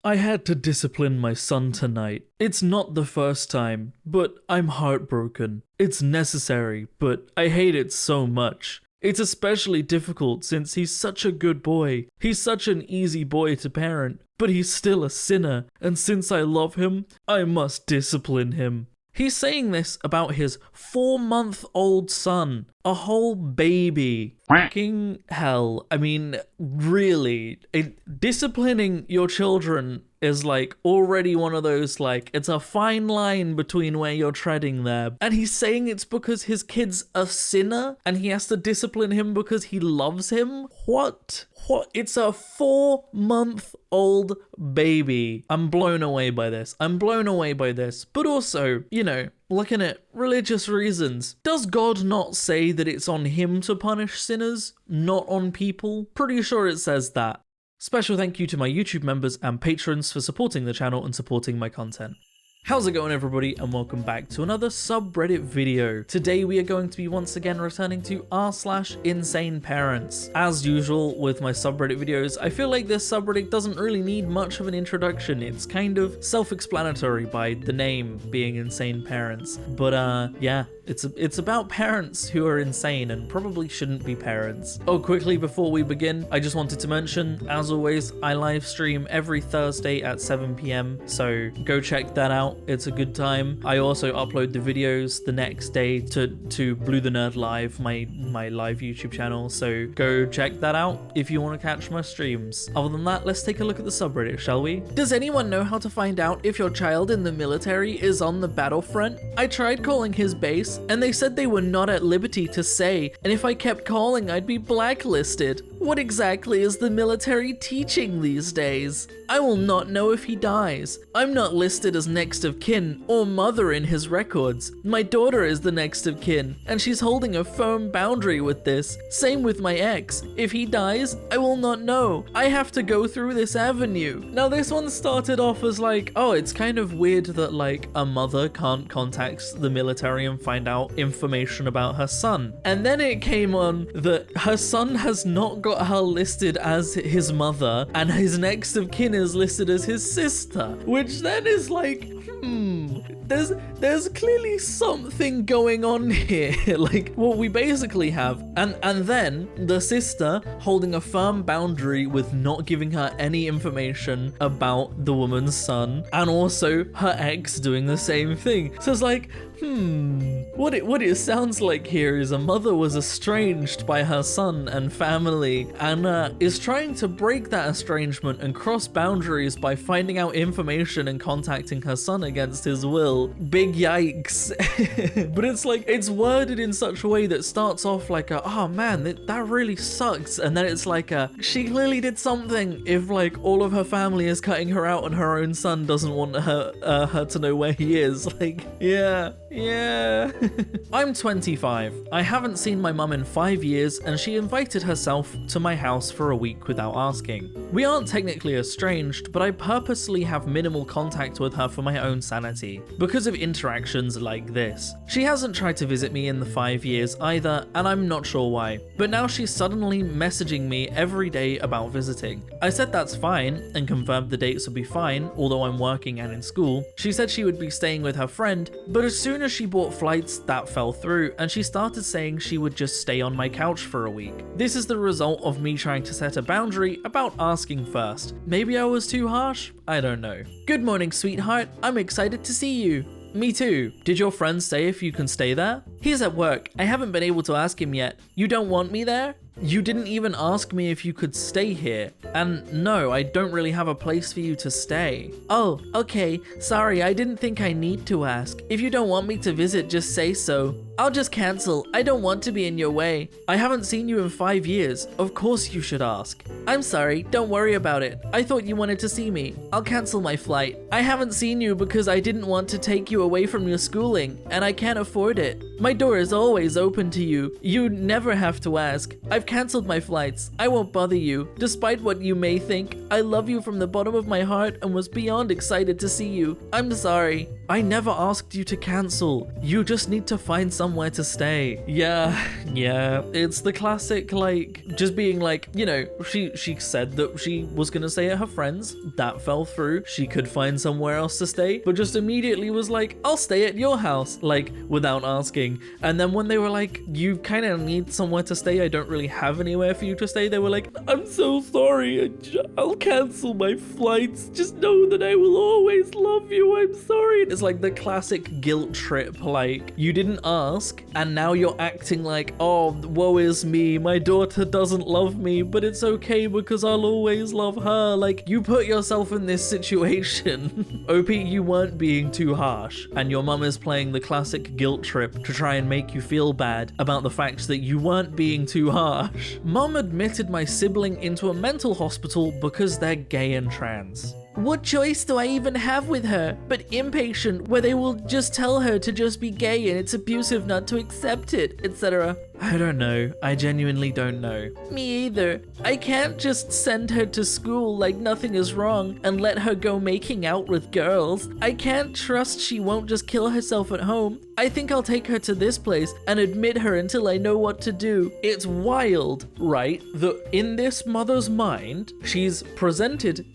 I had to discipline my son tonight. It's not the first time, but I'm heartbroken. It's necessary, but I hate it so much. It's especially difficult since he's such a good boy. He's such an easy boy to parent, but he's still a sinner, and since I love him, I must discipline him. He's saying this about his 4-month-old son, a whole baby. Fucking hell. I mean, really, disciplining your children is like already one of those, like, it's a fine line between where you're treading there. And he's saying it's because his kid's a sinner and he has to discipline him because he loves him? What? It's a 4-month-old baby. I'm blown away by this. But also, you know, looking at religious reasons, does God not say that it's on him to punish sinners, not on people? Pretty sure it says that. Special thank you to my YouTube members and patrons for supporting the channel and supporting my content. How's it going, everybody, and welcome back to another subreddit video. Today we are going to be once again returning to r/insaneparents. As usual with my subreddit videos, I feel like this subreddit doesn't really need much of an introduction. It's kind of self-explanatory by the name being insane parents. But yeah, it's about parents who are insane and probably shouldn't be parents. Oh, quickly before we begin, I just wanted to mention, as always, I live stream every Thursday at 7 PM, so go check that out. It's a good time. I also upload the videos the next day to Blue the Nerd Live, my live YouTube channel, so go check that out if you want to catch my streams. Other than that, let's take a look at the subreddit, shall we? Does anyone know how to find out if your child in the military is on the battlefront? I tried calling his base, and they said they were not at liberty to say, and if I kept calling, I'd be blacklisted. What exactly is the military teaching these days? I will not know if he dies. I'm not listed as next of kin or mother in his records. My daughter is the next of kin, and she's holding a firm boundary with this. Same with my ex. If he dies, I will not know. I have to go through this avenue. Now this one started off as like, oh, it's kind of weird that like a mother can't contact the military and find out information about her son. And then it came on that her son has not got her listed as his mother, and his next of kin is listed as his sister, which then is like, there's clearly something going on here. Like, what we basically have, and then the sister holding a firm boundary with not giving her any information about the woman's son, and also her ex doing the same thing. So it's like, what it sounds like here is a mother was estranged by her son and family, and is trying to break that estrangement and cross boundaries by finding out information and contacting her son against his will. Big yikes. But it's like, it's worded in such a way that starts off like a, oh man, that really sucks, and then it's like a, she clearly did something if like all of her family is cutting her out and her own son doesn't want her to know where he is. Like, yeah. I'm 25. I haven't seen my mum in 5 years, and she invited herself to my house for a week without asking. We aren't technically estranged, but I purposely have minimal contact with her for my own sanity, because of interactions like this. She hasn't tried to visit me in the 5 years either, and I'm not sure why, but now she's suddenly messaging me every day about visiting. I said that's fine, and confirmed the dates would be fine, although I'm working and in school. She said she would be staying with her friend, but as soon as she bought flights, that fell through, and she started saying she would just stay on my couch for a week. This is the result of me trying to set a boundary about asking first. Maybe I was too harsh? I don't know. Good morning, sweetheart. I'm excited to see you. Me too. Did your friend say if you can stay there? He's at work. I haven't been able to ask him yet. You don't want me there? You didn't even ask me if you could stay here. And no, I don't really have a place for you to stay. Oh, okay. Sorry, I didn't think I need to ask. If you don't want me to visit, just say so. I'll just cancel. I don't want to be in your way. I haven't seen you in 5 years. Of course you should ask. I'm sorry, don't worry about it. I thought you wanted to see me. I'll cancel my flight. I haven't seen you because I didn't want to take you away from your schooling, and I can't afford it. My door is always open to you. You never have to ask. I've I've cancelled my flights. I won't bother you. Despite what you may think, I love you from the bottom of my heart and was beyond excited to see you. I'm sorry. I never asked you to cancel. You just need to find somewhere to stay. Yeah, it's the classic, like, just being like, you know, she said that she was gonna stay at her friend's. That fell through. She could find somewhere else to stay, but just immediately was like, I'll stay at your house, like, without asking. And then when they were like, you kind of need somewhere to stay, I don't really have anywhere for you to stay, they were like, I'm so sorry, I'll cancel my flights. Just know that I will always love you. I'm sorry. It's like the classic guilt trip, like, you didn't ask, and now you're acting like, oh, woe is me, my daughter doesn't love me, but it's okay because I'll always love her. Like, you put yourself in this situation. OP, you weren't being too harsh, and your mum is playing the classic guilt trip to try and make you feel bad about the fact that you weren't being too harsh. Mum admitted my sibling into a mental hospital because they're gay and trans. What choice do I even have with her but impatient, where they will just tell her to just be gay and it's abusive not to accept it, etc. I don't know. I genuinely don't know. Me either. I can't just send her to school like nothing is wrong and let her go making out with girls. I can't trust she won't just kill herself at home. I think I'll take her to this place and admit her until I know what to do. It's wild, right? That in this mother's mind, she's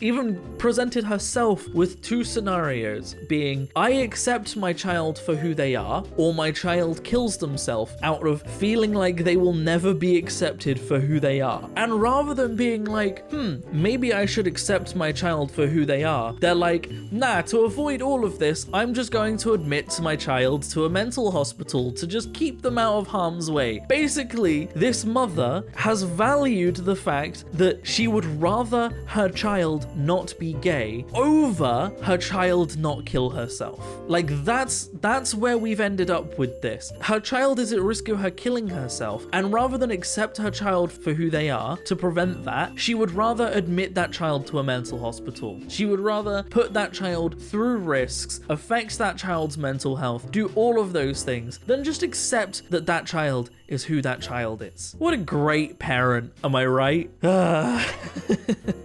even presented herself with two scenarios, being, I accept my child for who they are, or my child kills themselves out of feeling like they will never be accepted for who they are. And rather than being like, maybe I should accept my child for who they are, they're like, nah, to avoid all of this, I'm just going to admit my child to a mental hospital to just keep them out of harm's way. Basically, this mother has valued the fact that she would rather her child not be gay over her child not kill herself. Like, that's where we've ended up with this. Her child is at risk of her killing herself, and rather than accept her child for who they are to prevent that, she would rather admit that child to a mental hospital. She would rather put that child through risks, affect that child's mental health, do all of those things, than just accept that that child is who that child is. What a great parent, am I right?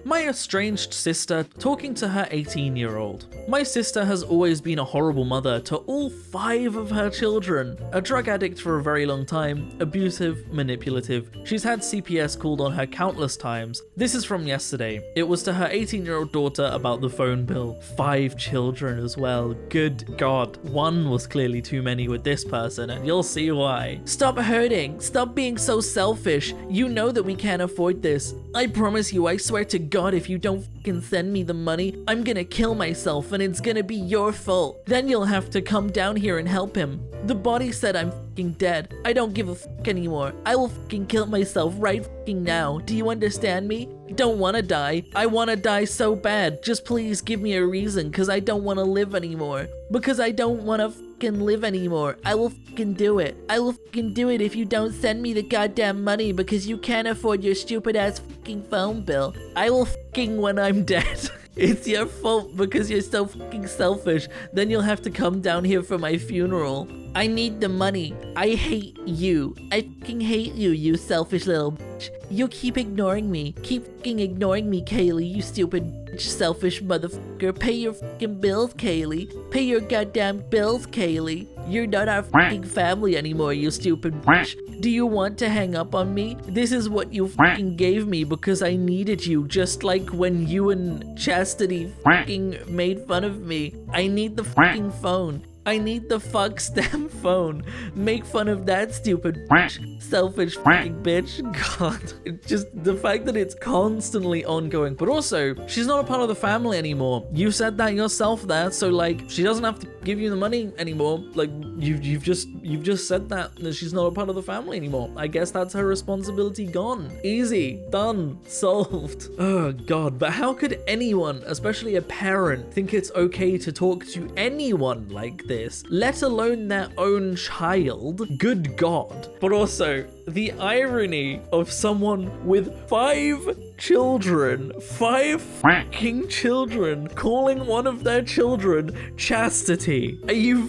My estranged sister talking to her 18-year-old. My sister has always been a horrible mother to all 5 of her children. A drug addict for a very long time, abusive, manipulative. She's had CPS called on her countless times. This is from yesterday. It was to her 18-year-old daughter about the phone bill. 5 children as well. Good God. 1 was clearly too many with this person, and you'll see why. Stop hurting. Stop being so selfish. You know that we can't afford this. I promise you, I swear to God, if you don't fucking send me the money, I'm gonna kill myself and it's gonna be your fault. Then you'll have to come down here and help him. The body said I'm fucking dead. I don't give a fuck anymore. I will fucking kill myself right fucking now. Do you understand me? I don't want to die. I want to die so bad. Just please give me a reason, because I don't want to live anymore. Because I don't want to fucking live anymore. I will fucking do it. I will fucking do it if you don't send me the goddamn money because you can't afford your stupid ass fucking phone bill. I will fucking when I'm dead. It's your fault because you're so fucking selfish. Then you'll have to come down here for my funeral. I need the money. I hate you. I fucking hate you, you selfish little bitch. You keep ignoring me. Keep fucking ignoring me, Kaylee, you stupid bitch, selfish motherfucker. Pay your fucking bills, Kaylee. Pay your goddamn bills, Kaylee. You're not our fucking family anymore, you stupid bitch. Do you want to hang up on me? This is what you fucking gave me because I needed you, just like when you and Chastity fucking made fun of me. I need the fucking phone. I need the fuck stem phone. Make fun of that stupid bitch. Selfish fucking bitch. God. It's just the fact that it's constantly ongoing. But also, she's not a part of the family anymore. You said that yourself there, so like, she doesn't have to give you the money anymore. Like, you've just said that she's not a part of the family anymore. I guess that's her responsibility gone. Easy. Done. Solved. Oh God. But how could anyone, especially a parent, think it's okay to talk to anyone like this, let alone their own child? Good God. But also, the irony of someone with 5 children, 5 fucking children, calling one of their children Chastity. Are you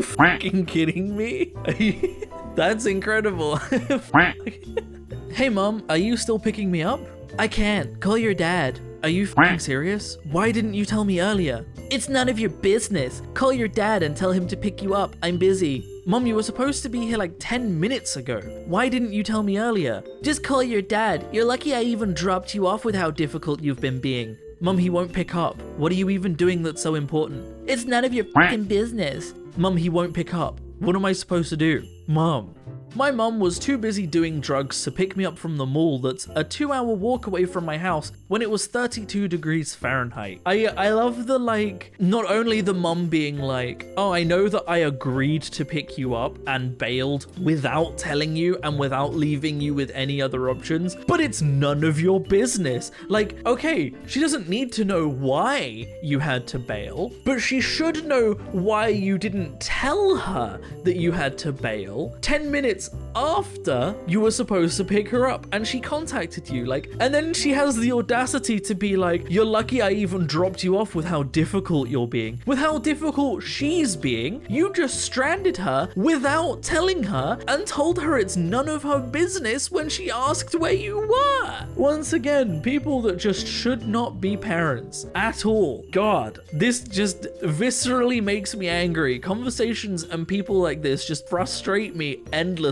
fucking kidding me? That's incredible. Hey mom, are you still picking me up? I can't. Call your dad. Are you f***ing serious? Why didn't you tell me earlier? It's none of your business. Call your dad and tell him to pick you up. I'm busy. Mom, you were supposed to be here like 10 minutes ago. Why didn't you tell me earlier? Just call your dad. You're lucky I even dropped you off with how difficult you've been being. Mom, he won't pick up. What are you even doing that's so important? It's none of your f***ing business. Mom, he won't pick up. What am I supposed to do? Mom. My mum was too busy doing drugs to pick me up from the mall that's a 2-hour walk away from my house when it was 32 degrees Fahrenheit. I love the not only the mum being like, oh, I know that I agreed to pick you up and bailed without telling you and without leaving you with any other options, but it's none of your business. Like, okay, she doesn't need to know why you had to bail, but she should know why you didn't tell her that you had to bail 10 minutes after you were supposed to pick her up, and she contacted you, and then she has the audacity to be like, you're lucky I even dropped you off with how difficult you're being. With how difficult she's being, you just stranded her without telling her and told her it's none of her business when she asked where you were. Once again, people that just should not be parents at all. God, this just viscerally makes me angry. Conversations and people like this just frustrate me endlessly.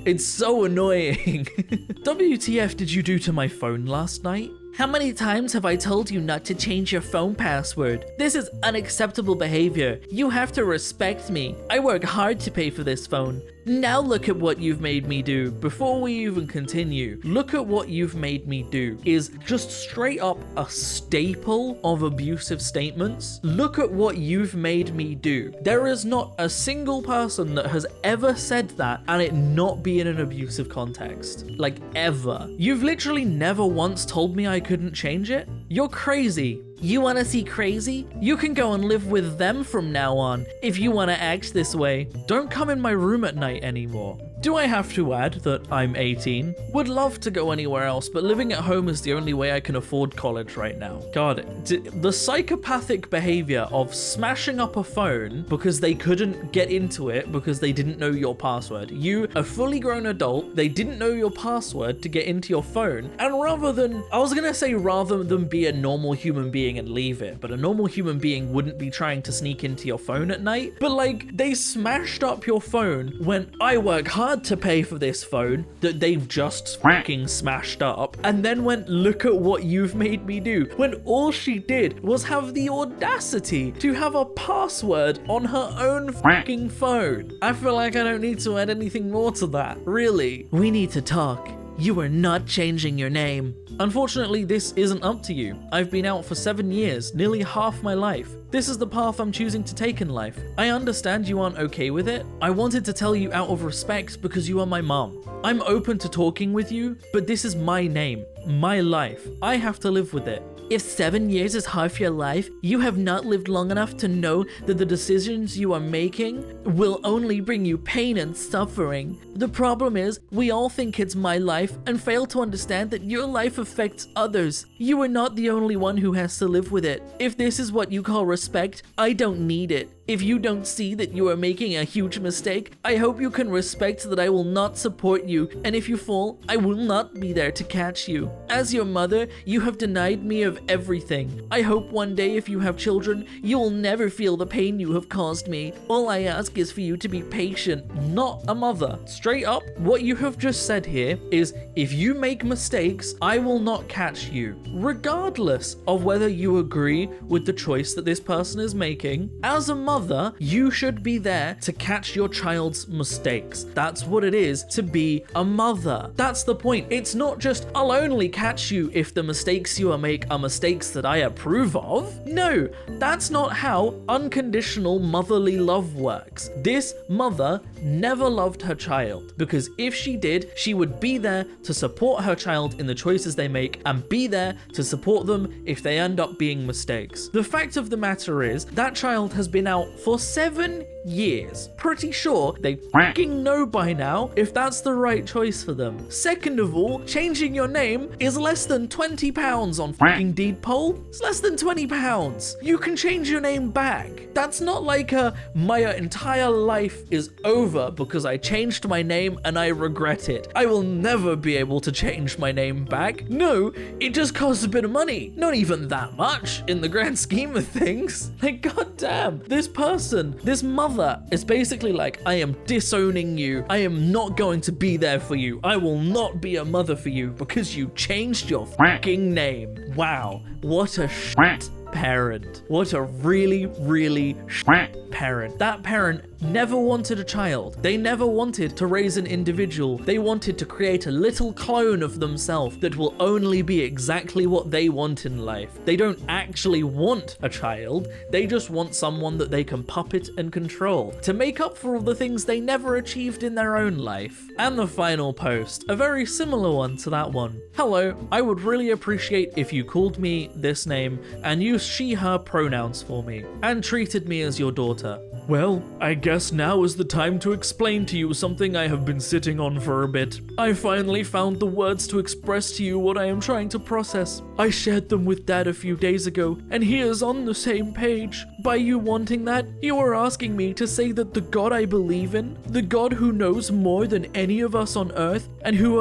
It's so annoying. WTF did you do to my phone last night? How many times have I told you not to change your phone password? This is unacceptable behavior. You have to respect me. I work hard to pay for this phone. Now look at what you've made me do. Before we even continue, look at what you've made me do is just straight up a staple of abusive statements. Look at what you've made me do. There is not a single person that has ever said that and it not be in an abusive context. Like, ever. You've literally never once told me I couldn't change it. You're crazy. You want to see crazy? You can go and live with them from now on if you want to act this way. Don't come in my room at night anymore. Do I have to add that I'm 18? Would love to go anywhere else, but living at home is the only way I can afford college right now. God, the psychopathic behavior of smashing up a phone because they couldn't get into it because they didn't know your password. You, a fully grown adult, they didn't know your password to get into your phone, and rather than be a normal human being and leave it, but a normal human being wouldn't be trying to sneak into your phone at night, but they smashed up your phone when I work hard to pay for this phone that they've just fucking smashed up, and then went, look at what you've made me do, when all she did was have the audacity to have a password on her own fucking phone. I feel like I don't need to add anything more to that, really. We need to talk. You are not changing your name. Unfortunately, this isn't up to you. I've been out for 7 years, nearly half my life. This is the path I'm choosing to take in life. I understand you aren't okay with it. I wanted to tell you out of respect because you are my mom. I'm open to talking with you, but this is my name, my life. I have to live with it. If 7 years is half your life, you have not lived long enough to know that the decisions you are making will only bring you pain and suffering. The problem is, we all think it's my life and fail to understand that your life affects others. You are not the only one who has to live with it. If this is what you call respect, I don't need it. If you don't see that you are making a huge mistake, I hope you can respect that I will not support you, and if you fall, I will not be there to catch you. As your mother, you have denied me of everything. I hope one day if you have children, you will never feel the pain you have caused me. All I ask is for you to be patient, not a mother. Straight up, what you have just said here is, if you make mistakes, I will not catch you. Regardless of whether you agree with the choice that this person is making, as a mother, you should be there to catch your child's mistakes. That's what it is to be a mother. That's the point. It's not just, I'll only catch you if the mistakes you make are mistakes that I approve of. No, that's not how unconditional motherly love works. This mother never loved her child, because if she did, she would be there to support her child in the choices they make and be there to support them if they end up being mistakes. The fact of the matter is, that child has been out out for 7 years. Pretty sure they fucking know by now if that's the right choice for them. Second of all, changing your name is less than £20 on fucking deed poll. It's less than £20. You can change your name back. That's not like my entire life is over because I changed my name and I regret it. I will never be able to change my name back. No, it just costs a bit of money. Not even that much in the grand scheme of things. Like, goddamn, this person, this mother is basically like, I am disowning you. I am not going to be there for you. I will not be a mother for you because you changed your fucking name. Wow, what a shit parent. What a really, really shit parent. That parent never wanted a child. They never wanted to raise an individual. They wanted to create a little clone of themselves that will only be exactly what they want in life. They don't actually want a child. They just want someone that they can puppet and control to make up for all the things they never achieved in their own life. And the final post, a very similar one to that one. Hello, I would really appreciate if you called me this name and used she, her pronouns for me and treated me as your daughter. Well, I guess now is the time to explain to you something I have been sitting on for a bit. I finally found the words to express to you what I am trying to process. I shared them with Dad a few days ago, and he is on the same page. By you wanting that, you are asking me to say that the God I believe in, the God who knows more than any of us on earth, and who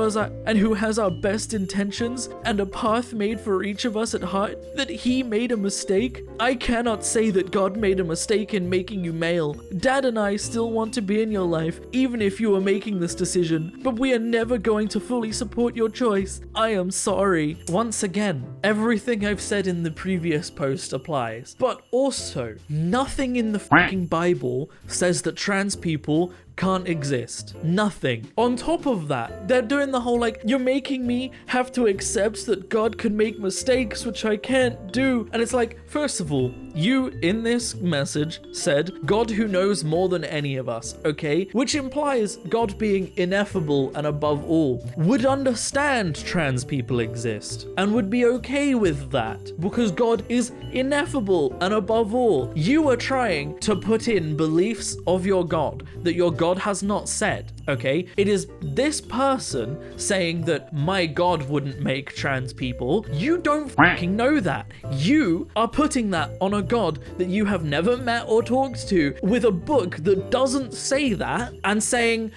has our best intentions and a path made for each of us at heart, that he made a mistake? I cannot say that God made a mistake in making you male. Dad and I still want to be in your life, even if you are making this decision, but we are never going to fully support your choice. I am sorry. Once again, everything I've said in the previous post applies, but also nothing in the fucking Bible says that trans people can't exist. Nothing. On top of that, they're doing the whole like, you're making me have to accept that God can make mistakes, which I can't do. And it's like, first of all, you in this message said God who knows more than any of us, okay? Which implies God being ineffable and above all, would understand trans people exist and would be okay with that because God is ineffable and above all. You are trying to put in beliefs of your God that your God has not said, okay? It is this person saying that my God wouldn't make trans people. You don't fucking know that. You are putting that on a God that you have never met or talked to with a book that doesn't say that and saying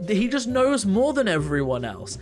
he just knows more than everyone else.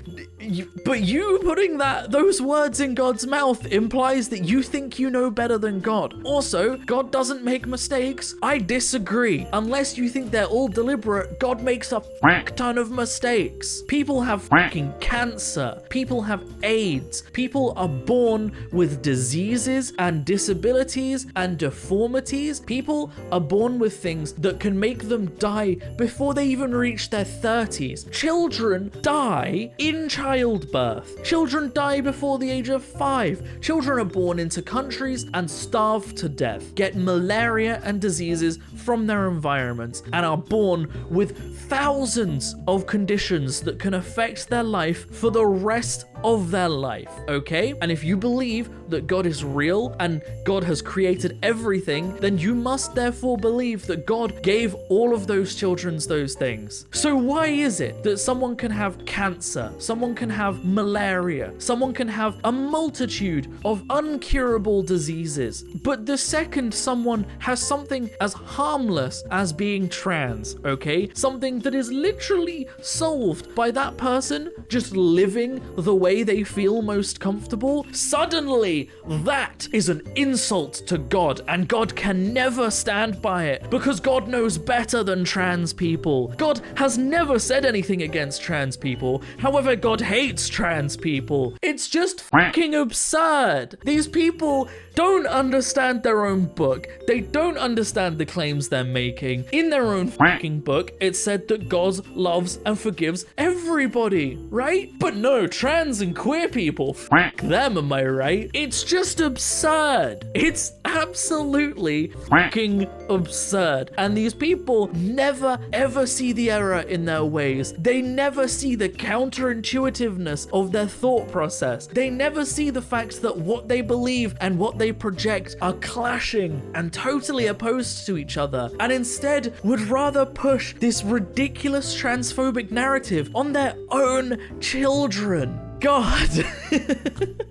But you putting those words in God's mouth implies that you think you know better than God. Also, God doesn't make mistakes. I disagree. Unless you think they're all deliberate, God makes a fuck ton of mistakes. People have fucking cancer. People have AIDS. People are born with diseases and disabilities and deformities. People are born with things that can make them die before they even reach their 30s. Children die in childbirth. Children die before the age of 5. Children are born into countries and starve to death, get malaria and diseases from their environments, and are born with thousands of conditions that can affect their life for the rest of their life, okay? And if you believe that God is real and God has created everything, then you must therefore believe that God gave all of those children those things. So why is it that someone can have cancer, someone can have malaria, someone can have a multitude of uncurable diseases, but the second someone has something as harmless as being trans, okay? Something that is literally solved by that person just living the way they feel most comfortable, suddenly that is an insult to God, and God can never stand by it because God knows better than trans people. God has never said anything against trans people. However, God hates trans people. It's just fucking absurd. These people don't understand their own book. They don't understand the claims they're making. In their own fucking book, it said that God loves and forgives everybody, right? But no, trans trans and queer people, f them, am I right? It's just absurd. It's absolutely fucking absurd. And these people never ever see the error in their ways. They never see the counterintuitiveness of their thought process. They never see the fact that what they believe and what they project are clashing and totally opposed to each other, and instead would rather push this ridiculous transphobic narrative on their own children. God.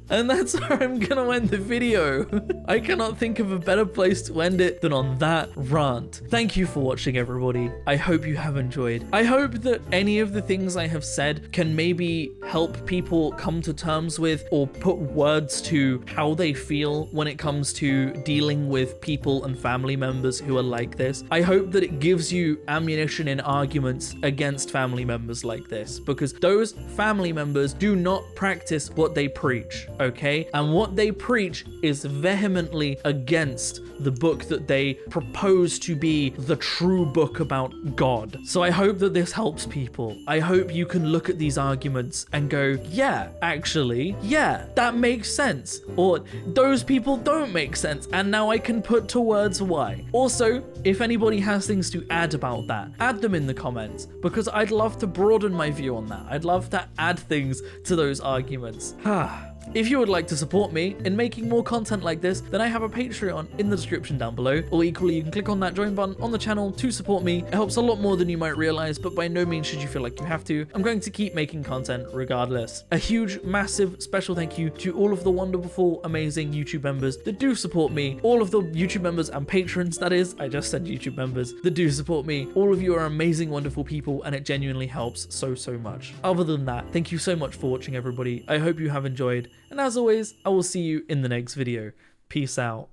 And that's where I'm gonna end the video. I cannot think of a better place to end it than on that rant. Thank you for watching, everybody. I hope you have enjoyed. I hope that any of the things I have said can maybe help people come to terms with or put words to how they feel when it comes to dealing with people and family members who are like this. I hope that it gives you ammunition in arguments against family members like this, because those family members do not practice what they preach, okay? And what they preach is vehemently against the book that they propose to be the true book about God. So I hope that this helps people. I hope you can look at these arguments and go, yeah, actually, yeah, that makes sense. Or those people don't make sense, and now I can put to words why. Also, if anybody has things to add about that, add them in the comments, because I'd love to broaden my view on that. I'd love to add things to those arguments. If you would like to support me in making more content like this, then I have a Patreon in the description down below, or equally you can click on that join button on the channel to support me. It helps a lot more than you might realize, but by no means should you feel like you have to. I'm going to keep making content regardless. A huge, massive, special thank you to all of the wonderful, amazing YouTube members that do support me. All of the YouTube members and patrons, that is. I just said YouTube members that do support me. All of you are amazing, wonderful people, and it genuinely helps so much. Other than that, thank you so much for watching, everybody. I hope you have enjoyed. And as always, I will see you in the next video. Peace out.